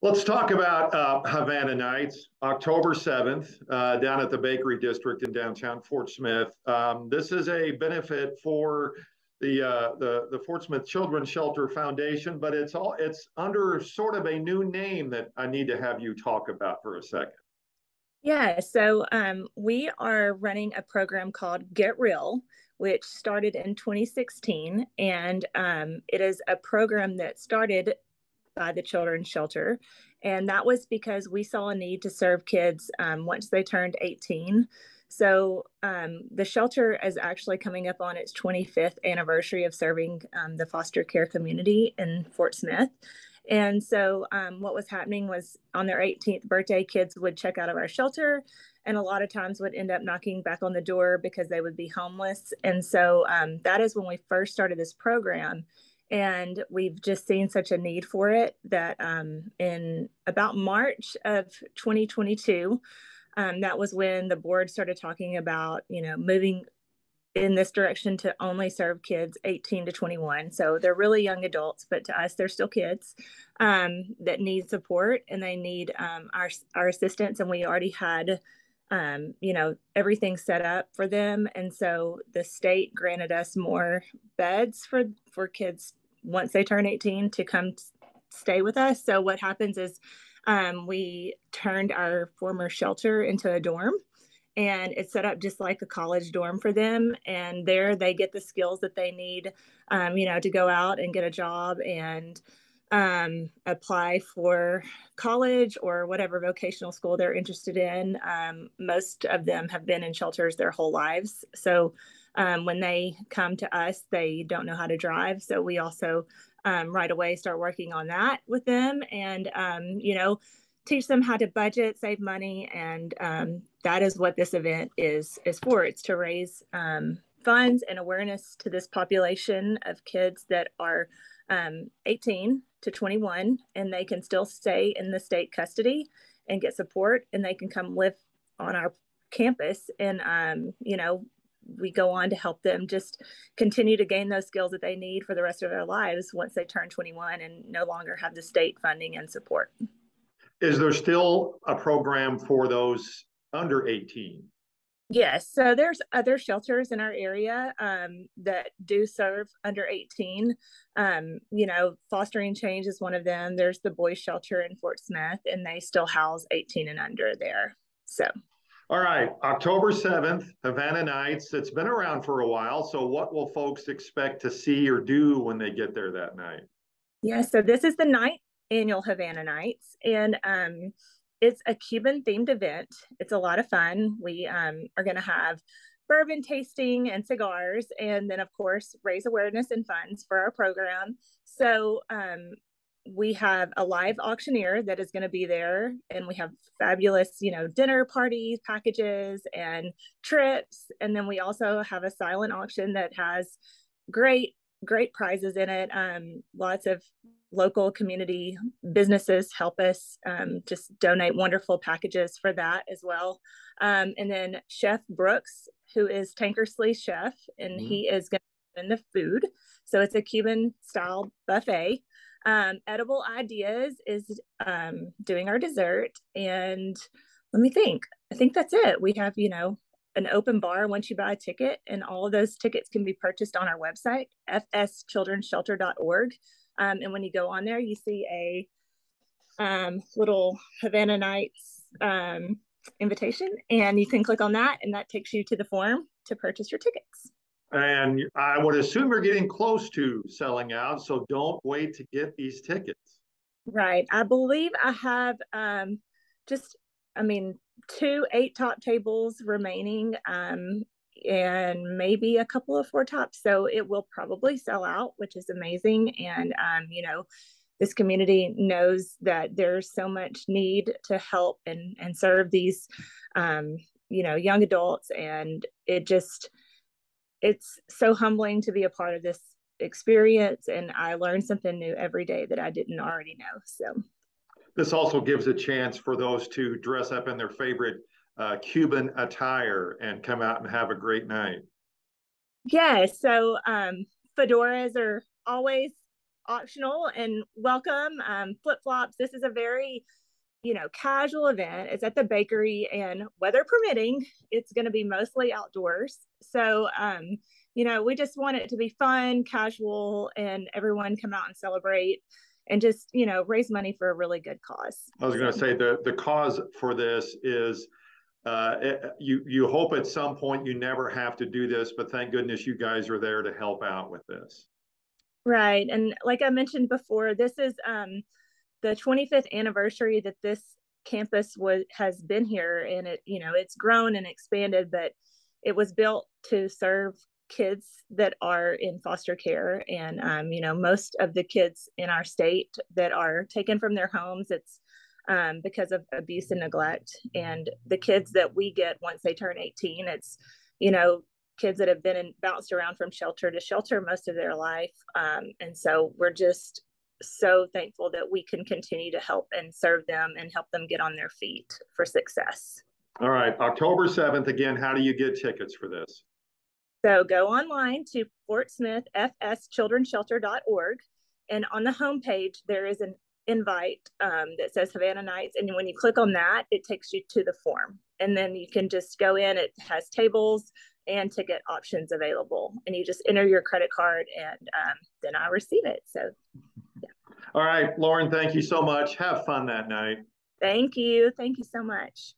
Let's talk about Havana Nights, October 7th, down at the Bakery District in downtown Fort Smith. This is a benefit for the Fort Smith Children's Shelter Foundation, but it's under sort of a new name that I need to have you talk about for a second. Yeah, so we are running a program called GetREAL, which started in 2016, and it is a program that started by the Children's Shelter, and that was because we saw a need to serve kids once they turned 18. So the shelter is actually coming up on its 25th anniversary of serving the foster care community in Fort Smith. And so what was happening was on their 18th birthday, kids would check out of our shelter and a lot of times would end up knocking back on the door because they would be homeless. And so that is when we first started this program. And we've just seen such a need for it that in about March of 2022, that was when the board started talking about, moving in this direction to only serve kids 18 to 21. So they're really young adults, but to us, they're still kids that need support and they need our assistance. And we already had, everything set up for them. And so the state granted us more beds for kids once they turn 18 to come stay with us. So what happens is we turned our former shelter into a dorm. And it's set up just like a college dorm for them. And there they get the skills that they need, to go out and get a job and apply for college or whatever vocational school they're interested in. Most of them have been in shelters their whole lives. So when they come to us, they don't know how to drive. So we also right away start working on that with them and, teach them how to budget, save money, and that is what this event is for. It's to raise funds and awareness to this population of kids that are 18 to 21, and they can still stay in the state custody and get support, and they can come live on our campus. And we go on to help them just continue to gain those skills that they need for the rest of their lives once they turn 21 and no longer have the state funding and support. Is there still a program for those under 18? Yes. So there's other shelters in our area that do serve under 18. Fostering Change is one of them. There's the boys shelter in Fort Smith, and they still house 18 and under there. So. All right, October 7th, Havana Nights. It's been around for a while. So what will folks expect to see or do when they get there that night? Yeah, so this is the ninth annual Havana Nights, and it's a Cuban themed event. It's a lot of fun. We are going to have bourbon tasting and cigars, and then of course raise awareness and funds for our program. So we have a live auctioneer that is going to be there, and we have fabulous, dinner parties, packages, and trips. And then we also have a silent auction that has great prizes in it. Lots of local community businesses help us just donate wonderful packages for that as well. And then Chef Brooks, who is Tankersley's chef, and he is going to in the food. So it's a Cuban style buffet. Edible Ideas is doing our dessert. And let me think. I think that's it. We have, an open bar once you buy a ticket, and all of those tickets can be purchased on our website, fschildrenshelter.org. And when you go on there, you see a little Havana Nights invitation, and you can click on that, and that takes you to the form to purchase your tickets. And I would assume you're getting close to selling out, so don't wait to get these tickets. Right. I believe I have 2 8-top tables remaining, and maybe a couple of 4-tops. So it will probably sell out, which is amazing. And, this community knows that there's so much need to help and serve these, young adults. And it's so humbling to be a part of this experience. And I learn something new every day that I didn't already know. So. This also gives a chance for those to dress up in their favorite Cuban attire and come out and have a great night. Yeah, so fedoras are always optional and welcome. Flip-flops. This is a very, casual event. It's at the bakery, and weather permitting, it's going to be mostly outdoors. So, we just want it to be fun, casual, and everyone come out and celebrate and just, raise money for a really good cause. I was going to say the cause for this is you hope at some point you never have to do this, but thank goodness you guys are there to help out with this. Right. And like I mentioned before, this is the 25th anniversary that this campus has been here, and it's grown and expanded, but it was built to serve kids that are in foster care. And most of the kids in our state that are taken from their homes, it's because of abuse and neglect. And the kids that we get once they turn 18, it's kids that have been bounced around from shelter to shelter most of their life. And so we're just so thankful that we can continue to help and serve them and help them get on their feet for success. All right, October 7th, again, how do you get tickets for this? So go online to fortsmithfschildrenshelter.org, and on the homepage there is an invite that says Havana Nights, and when you click on that, it takes you to the form, and then you can just go in. It has tables and ticket options available, and you just enter your credit card, and then I receive it. So yeah. All right, Lauren, thank you so much. Have fun that night. Thank you so much.